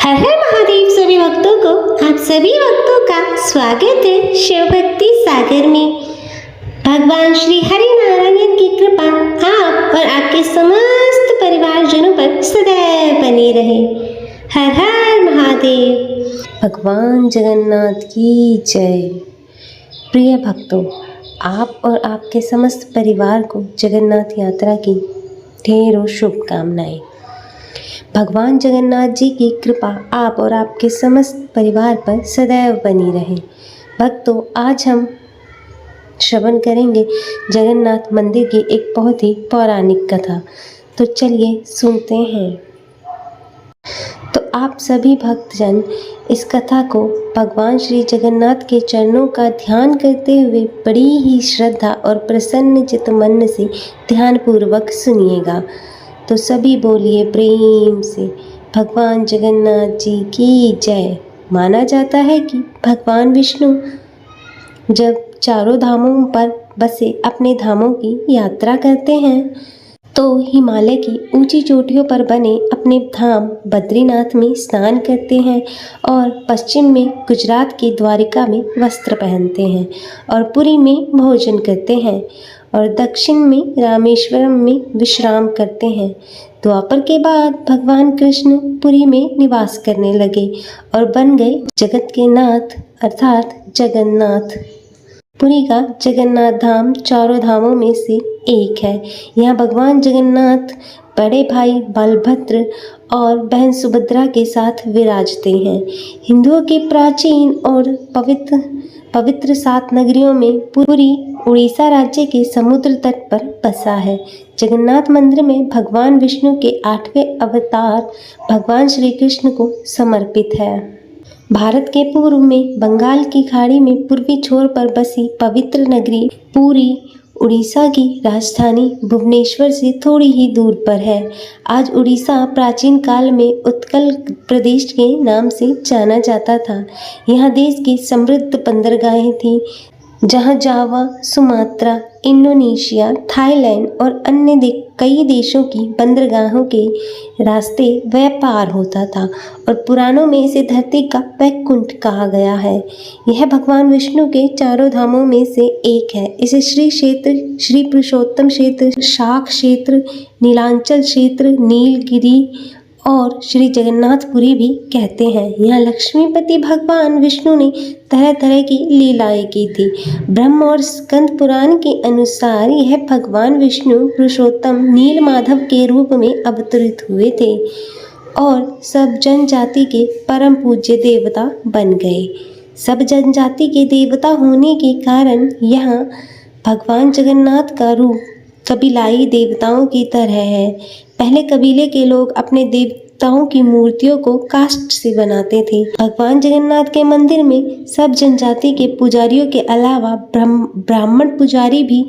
हर हर महादेव। सभी भक्तों को आप सभी भक्तों का स्वागत है शिव भक्ति सागर में। भगवान श्री हरि नारायण की कृपा आप और आपके समस्त परिवारजनों पर सदैव बनी रहे। हर हर महादेव। भगवान जगन्नाथ की जय। प्रिय भक्तों, आप और आपके समस्त परिवार को जगन्नाथ यात्रा की ढेरों शुभकामनाएं। भगवान जगन्नाथ जी की कृपा आप और आपके समस्त परिवार पर सदैव बनी रहे। भक्तों, आज हम श्रवण करेंगे जगन्नाथ मंदिर की एक बहुत ही पौराणिक कथा। तो चलिए सुनते हैं। तो आप सभी भक्तजन इस कथा को भगवान श्री जगन्नाथ के चरणों का ध्यान करते हुए बड़ी ही श्रद्धा और प्रसन्न चित्त मन से ध्यानपूर्वक सुनिएगा। तो सभी बोलिए प्रेम से भगवान जगन्नाथ जी की जय। माना जाता है कि भगवान विष्णु जब चारों धामों पर बसे अपने धामों की यात्रा करते हैं तो हिमालय की ऊंची चोटियों पर बने अपने धाम बद्रीनाथ में स्नान करते हैं और पश्चिम में गुजरात के द्वारिका में वस्त्र पहनते हैं और पुरी में भोजन करते हैं और दक्षिण में रामेश्वरम में विश्राम करते हैं। द्वापर के बाद भगवान कृष्ण पुरी में निवास करने लगे और बन गए जगत के नाथ अर्थात जगन्नाथ। पुरी का जगन्नाथ धाम चारों धामों में से एक है। यहाँ भगवान जगन्नाथ बड़े भाई बलभद्र और बहन सुभद्रा के साथ विराजते हैं। हिंदुओं के प्राचीन और पवित्र 7 नगरियों में पुरी उड़ीसा राज्य के समुद्र तट पर बसा है। जगन्नाथ मंदिर में भगवान विष्णु के 8वें अवतार भगवान श्री कृष्ण को समर्पित है। भारत के पूर्व में बंगाल की खाड़ी में पूर्वी छोर पर बसी पवित्र नगरी पुरी उड़ीसा की राजधानी भुवनेश्वर से थोड़ी ही दूर पर है। आज उड़ीसा प्राचीन काल में उत्कल प्रदेश के नाम से जाना जाता था। यहाँ देश की समृद्ध बंदरगाहें थीं जहाँ जावा, सुमात्रा, इंडोनेशिया, थाईलैंड और अन्य कई देशों की बंदरगाहों के रास्ते व्यापार होता था और पुराणों में इसे धरती का वैकुंठ कहा गया है। यह भगवान विष्णु के चारों धामों में से एक है। इसे श्री क्षेत्र, श्री पुरुषोत्तम क्षेत्र, शाक क्षेत्र, नीलांचल क्षेत्र, नीलगिरी और श्री जगन्नाथपुरी भी कहते हैं। यहाँ लक्ष्मीपति भगवान विष्णु ने तरह तरह की लीलाएं की थी। ब्रह्म और स्कंद पुराण के अनुसार यह भगवान विष्णु पुरुषोत्तम नील माधव के रूप में अवतरित हुए थे और सब जनजाति के परम पूज्य देवता बन गए। सब जनजाति के देवता होने के कारण यहाँ भगवान जगन्नाथ का रूप कबीलाई देवताओं की तरह है। पहले कबीले के लोग अपने देवताओं की मूर्तियों को काष्ठ से बनाते थे। भगवान जगन्नाथ के मंदिर में सब जनजाति के पुजारियों के अलावा ब्राह्मण पुजारी भी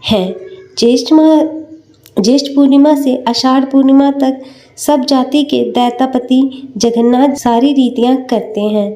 हैं। ज्येष्ठ पूर्णिमा से आषाढ़ पूर्णिमा तक सब जाति के दैतापति जगन्नाथ सारी रीतियां करते हैं।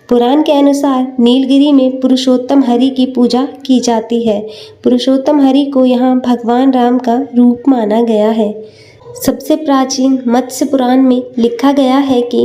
पुराण के अनुसार नीलगिरी में पुरुषोत्तम हरि की पूजा की जाती है। पुरुषोत्तम हरि को यहाँ भगवान राम का रूप माना गया है। सबसे प्राचीन मत्स्य पुराण में लिखा गया है कि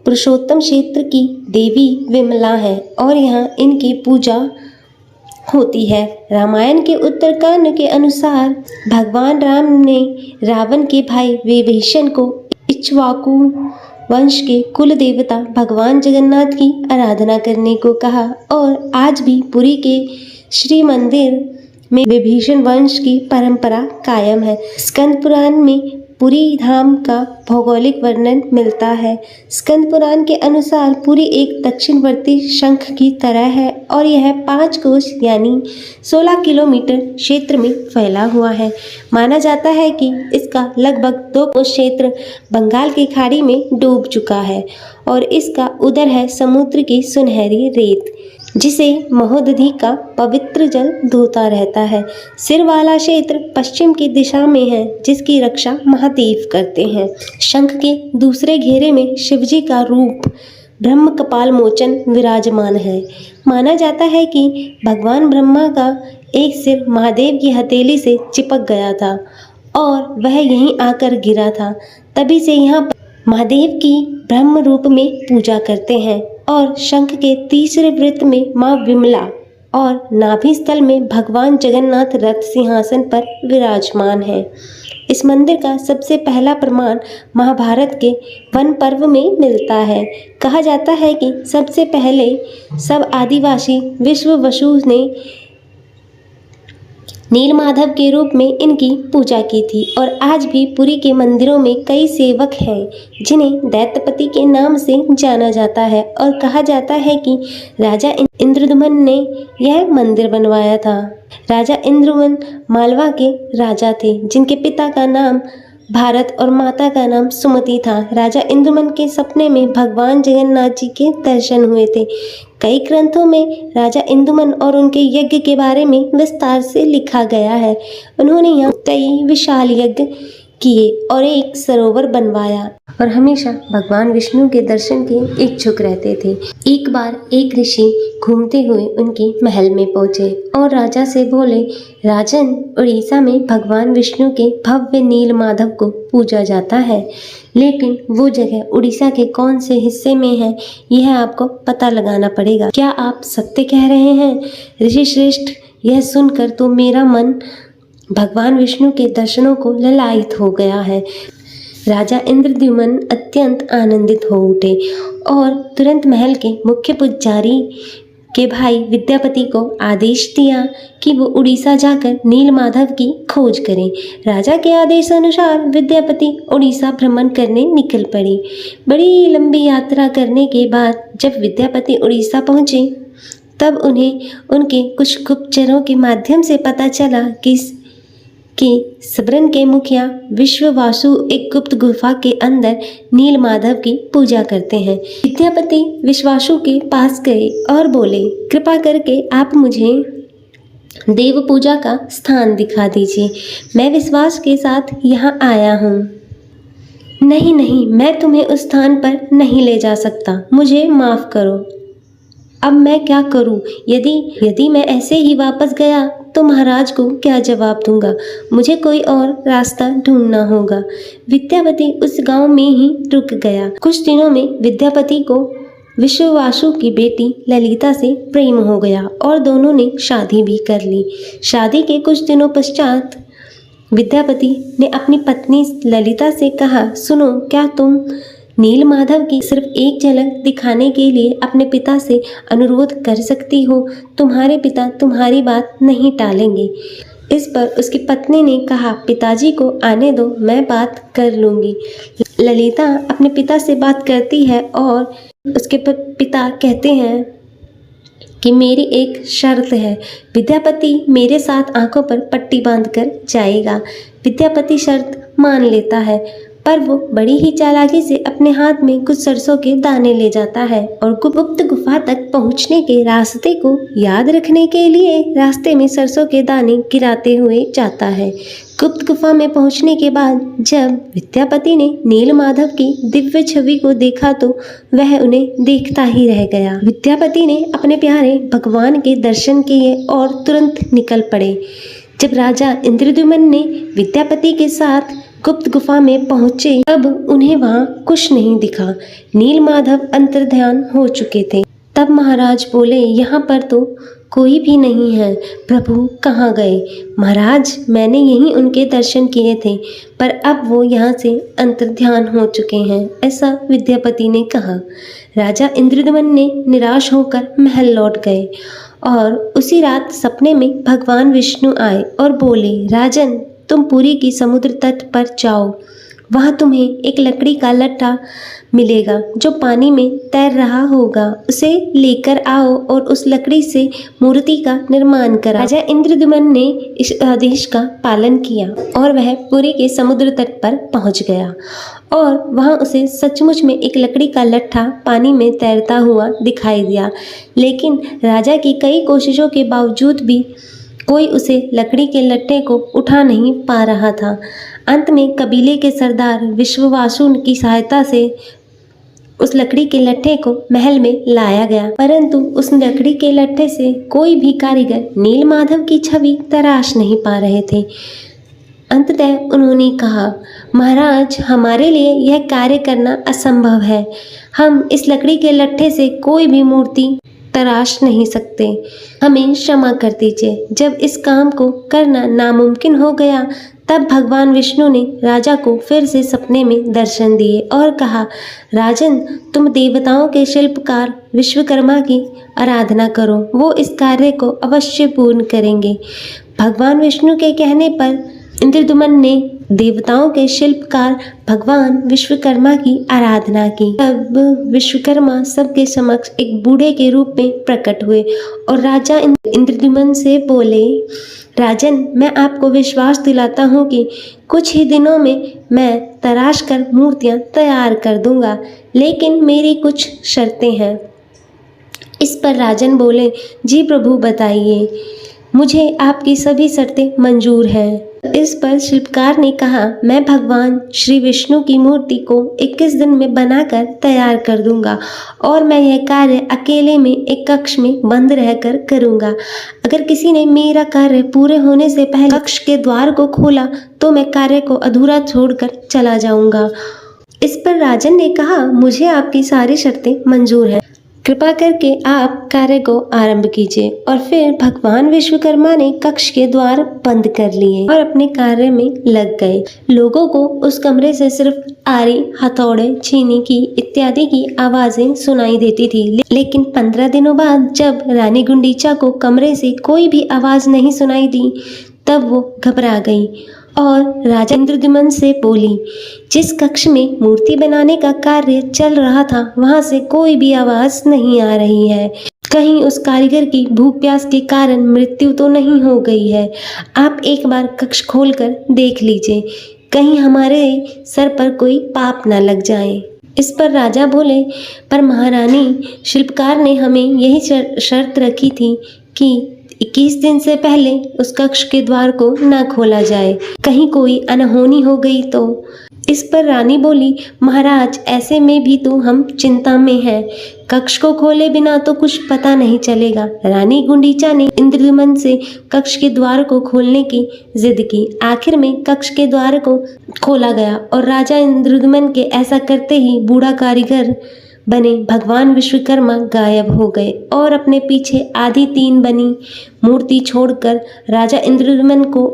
पुरुषोत्तम क्षेत्र की देवी विमला है और यहाँ इनकी पूजा होती है। रामायण के उत्तरकांड के अनुसार भगवान राम ने रावण के भाई विभीषण को इक्ष्वाकु वंश के कुल देवता भगवान जगन्नाथ की आराधना करने को कहा और आज भी पुरी के श्री मंदिर में विभीषण वंश की परंपरा कायम है। स्कंद पुराण में पुरी धाम का भौगोलिक वर्णन मिलता है। स्कंद पुराण के अनुसार पुरी एक दक्षिणवर्ती शंख की तरह है और यह 5 कोस यानी 16 किलोमीटर क्षेत्र में फैला हुआ है। माना जाता है कि इसका लगभग 2 कोस क्षेत्र बंगाल की खाड़ी में डूब चुका है और इसका उदर है समुद्र की सुनहरी रेत जिसे महोदधि का पवित्र जल धोता रहता है। सिर वाला क्षेत्र पश्चिम की दिशा में है जिसकी रक्षा महादेव करते हैं। शंख के दूसरे घेरे में शिवजी का रूप ब्रह्म कपाल मोचन विराजमान है। माना जाता है कि भगवान ब्रह्मा का एक सिर महादेव की हथेली से चिपक गया था और वह यहीं आकर गिरा था। तभी से यहाँ महादेव की ब्रह्म रूप में पूजा करते हैं और शंख के तीसरे वृत्त में माँ विमला और नाभि स्थल में भगवान जगन्नाथ रथ सिंहासन पर विराजमान है। इस मंदिर का सबसे पहला प्रमाण महाभारत के वन पर्व में मिलता है। कहा जाता है कि सबसे पहले सब आदिवासी विश्ववसु ने नीलमाधव के रूप में इनकी पूजा की थी और आज भी पुरी के मंदिरों में कई सेवक हैं जिन्हें दैत्यपति के नाम से जाना जाता है और कहा जाता है कि राजा इंद्रद्युम्न ने यह मंदिर बनवाया था। राजा इंद्रद्युम्न मालवा के राजा थे जिनके पिता का नाम भारत और माता का नाम सुमति था। राजा इंद्रद्युम्न के सपने में भगवान जगन्नाथ जी के दर्शन हुए थे। कई ग्रंथों में राजा इंद्रद्युम्न और उनके यज्ञ के बारे में विस्तार से लिखा गया है। उन्होंने यहाँ कई विशाल यज्ञ किए और एक सरोवर बनवाया और हमेशा भगवान विष्णु के दर्शन के इच्छुक रहते थे। एक बार एक ऋषि घूमते हुए उनके महल में पहुंचे और राजा से बोले, राजन, उड़ीसा में भगवान विष्णु के भव्य नीलमाधव को पूजा जाता है, लेकिन वो जगह उड़ीसा के कौन से हिस्से में है यह आपको पता लगाना पड़ेगा। क्या आप सत्य कह रहे हैं? ऋषि श्रेष्ठ, यह सुनकर तो मेरा मन भगवान विष्णु के दर्शनों को ललायित हो गया है। राजा इंद्रद्युम्न अत्यंत आनंदित हो उठे और तुरंत महल के मुख्य पुजारी के भाई विद्यापति को आदेश दिया कि वो उड़ीसा जाकर नीलमाधव की खोज करें। राजा के आदेश अनुसार विद्यापति उड़ीसा भ्रमण करने निकल पड़ी। बड़ी लंबी यात्रा करने के बाद जब विद्यापति उड़ीसा पहुँचे तब उन्हें उनके कुछ गुप्तचरों के माध्यम से पता चला कि सबरन के मुखिया विश्ववासु एक गुप्त गुफा के अंदर नीलमाधव की पूजा करते हैं। विद्यापति विश्वासु के पास गए और बोले, कृपा करके आप मुझे देव पूजा का स्थान दिखा दीजिए। मैं विश्वास के साथ यहाँ आया हूँ। नहीं नहीं, मैं तुम्हें उस स्थान पर नहीं ले जा सकता, मुझे माफ़ करो। अब मैं क्या करूं? यदि मैं ऐसे ही वापस गया तो महाराज को क्या जवाब दूंगा? मुझे कोई और रास्ता ढूंढना होगा। विद्यापति उस गांव में ही रुक गया। कुछ दिनों में विद्यापति को विश्ववासु की बेटी ललिता से प्रेम हो गया और दोनों ने शादी भी कर ली। शादी के कुछ दिनों पश्चात विद्यापति ने अपनी पत्नी ललिता से कहा, सुनो, क्या तुम नीलमाधव की सिर्फ एक झलक दिखाने के लिए अपने पिता से अनुरोध कर सकती हो? तुम्हारे पिता तुम्हारी बात नहीं टालेंगे। इस पर उसकी पत्नी ने कहा, पिताजी को आने दो, मैं बात कर लूँगी। ललिता अपने पिता से बात करती है और उसके पिता कहते हैं कि मेरी एक शर्त है। विद्यापति मेरे साथ आंखों पर पट्टी बांधकर जाएगा। विद्यापति शर्त मान लेता है, पर वो बड़ी ही चालाकी से अपने हाथ में कुछ सरसों के दाने ले जाता है और गुप्त गुफा तक पहुंचने के रास्ते को याद रखने के लिए रास्ते में सरसों के दाने गिराते हुए जाता है। गुप्त गुफा में पहुंचने के बाद जब विद्यापति ने नीलमाधव की दिव्य छवि को देखा तो वह उन्हें देखता ही रह गया। विद्यापति ने अपने प्यारे भगवान के दर्शन किए और तुरंत निकल पड़े। जब राजा इंद्रद्युम्न ने विद्यापति के साथ गुप्त गुफा में पहुंचे तब उन्हें वहां कुछ नहीं दिखा। नीलमाधव अंतर्ध्यान हो चुके थे। तब महाराज बोले, यहाँ पर तो कोई भी नहीं है। प्रभु कहाँ गए? महाराज, मैंने यहीं उनके दर्शन किए थे, पर अब वो यहाँ से अंतर्ध्यान हो चुके हैं, ऐसा विद्यापति ने कहा। राजा इंद्रद्युम्न ने निराश होकर महल लौट गए और उसी रात सपने में भगवान विष्णु आए और बोले, राजन, तुम पुरी की समुद्र तट पर जाओ। वहाँ तुम्हें एक लकड़ी का लट्ठा मिलेगा जो पानी में तैर रहा होगा। उसे लेकर आओ और उस लकड़ी से मूर्ति का निर्माण करा। राजा इंद्रद्युम्न ने इस आदेश का पालन किया और वह पुरी के समुद्र तट पर पहुंच गया और वहां उसे सचमुच में एक लकड़ी का लट्ठा पानी में तैरता हुआ दिखाई दिया। लेकिन राजा की कई कोशिशों के बावजूद भी कोई उसे लकड़ी के लट्ठे को उठा नहीं पा रहा था। अंत में कबीले के सरदार विश्ववासु की सहायता से उस लकड़ी के लट्ठे को महल में लाया गया, परंतु उस लकड़ी के लट्ठे से कोई भी कारीगर नीलमाधव की छवि तराश नहीं पा रहे थे। अंततः उन्होंने कहा, महाराज, हमारे लिए यह कार्य करना असंभव है। हम इस लकड़ी के लट्ठे से कोई भी मूर्ति तराश नहीं सकते। हमें क्षमा कर दीजिए। जब इस काम को करना नामुमकिन हो गया, तब भगवान विष्णु ने राजा को फिर से सपने में दर्शन दिए और कहा, राजन, तुम देवताओं के शिल्पकार विश्वकर्मा की आराधना करो, वो इस कार्य को अवश्य पूर्ण करेंगे। भगवान विष्णु के कहने पर इंद्रद्युम्न ने देवताओं के शिल्पकार भगवान विश्वकर्मा की आराधना की। तब विश्वकर्मा सबके समक्ष एक बूढ़े के रूप में प्रकट हुए और राजा इंद्रद्युम्न से बोले, राजन, मैं आपको विश्वास दिलाता हूँ कि कुछ ही दिनों में मैं तराश कर मूर्तियाँ तैयार कर दूंगा, लेकिन मेरी कुछ शर्तें हैं। इस पर राजन बोले, जी प्रभु, बताइए, मुझे आपकी सभी शर्तें मंजूर हैं। इस पर शिल्पकार ने कहा, मैं भगवान श्री विष्णु की मूर्ति को 21 दिन में बनाकर तैयार कर दूंगा और मैं यह कार्य अकेले में एक कक्ष में बंद रहकर करूंगा। अगर किसी ने मेरा कार्य पूरे होने से पहले कक्ष के द्वार को खोला तो मैं कार्य को अधूरा छोड़कर चला जाऊंगा। इस पर राजन ने कहा, मुझे आपकी सारी शर्तें मंजूर हैं, कृपा करके आप कार्य को आरंभ कीजिए। और फिर भगवान विश्वकर्मा ने कक्ष के द्वार बंद कर लिए और अपने कार्य में लग गए। लोगों को उस कमरे से सिर्फ आरी, हथौड़े, छीनी की इत्यादि की आवाजें सुनाई देती थी, लेकिन 15 दिनों बाद जब रानी गुंडीचा को कमरे से कोई भी आवाज नहीं सुनाई दी, तब वो घबरा गई और राजा इंद्रद्युम्न से बोली, जिस कक्ष में मूर्ति बनाने का कार्य चल रहा था वहां से कोई भी आवाज नहीं आ रही है। कहीं उस कारीगर की भूख प्यास के कारण मृत्यु तो नहीं हो गई है। आप एक बार कक्ष खोलकर देख लीजिए, कहीं हमारे सर पर कोई पाप न लग जाए। इस पर राजा बोले, पर महारानी, शिल्पकार ने हमें यही शर्त रखी थी कि 21 दिन से पहले उस कक्ष के द्वार को न खोला जाए, कहीं कोई अनहोनी हो गई तो। इस पर रानी बोली, महाराज, ऐसे में भी तो हम चिंता में हैं, कक्ष को खोले बिना तो कुछ पता नहीं चलेगा। रानी गुंडीचा ने इंद्रद्युम्न से कक्ष के द्वार को खोलने की जिद की। आखिर में कक्ष के द्वार को खोला गया और राजा इंद्रद्युम्न के ऐसा करते ही बूढ़ा कारीगर बने भगवान विश्वकर्मा गायब हो गए और अपने पीछे आधी 3 बनी मूर्ति छोड़कर राजा इंद्रद्युम्न को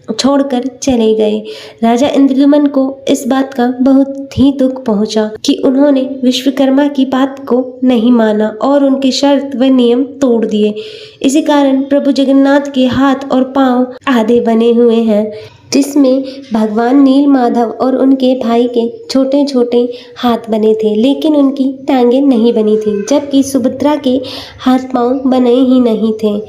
छोड़कर चले गए। राजा इंद्रद्युम्न को इस बात का बहुत ही दुख पहुंचा कि उन्होंने विश्वकर्मा की बात को नहीं माना और उनकी शर्त व नियम तोड़ दिए। इसी कारण प्रभु जगन्नाथ के हाथ और पांव आधे बने हुए हैं, जिसमें भगवान नील माधव और उनके भाई के छोटे छोटे हाथ बने थे, लेकिन उनकी टांगें नहीं बनी थी, जबकि सुभद्रा के हाथ पांव बने ही नहीं थे।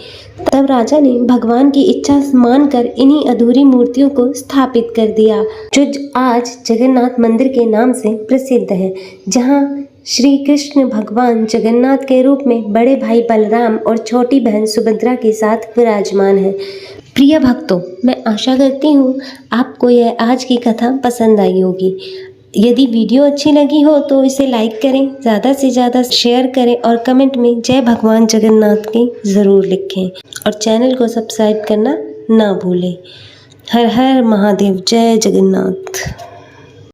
तब राजा ने भगवान की इच्छा मानकर इन्हीं अधूरी मूर्तियों को स्थापित कर दिया, जो आज जगन्नाथ मंदिर के नाम से प्रसिद्ध है, जहां श्री कृष्ण भगवान जगन्नाथ के रूप में बड़े भाई बलराम और छोटी बहन सुभद्रा के साथ विराजमान है। प्रिय भक्तों, मैं आशा करती हूँ आपको यह आज की कथा पसंद आई होगी। यदि वीडियो अच्छी लगी हो तो इसे लाइक करें, ज़्यादा से ज़्यादा शेयर करें और कमेंट में जय भगवान जगन्नाथ के ज़रूर लिखें और चैनल को सब्सक्राइब करना ना भूलें। हर हर महादेव, जय जगन्नाथ।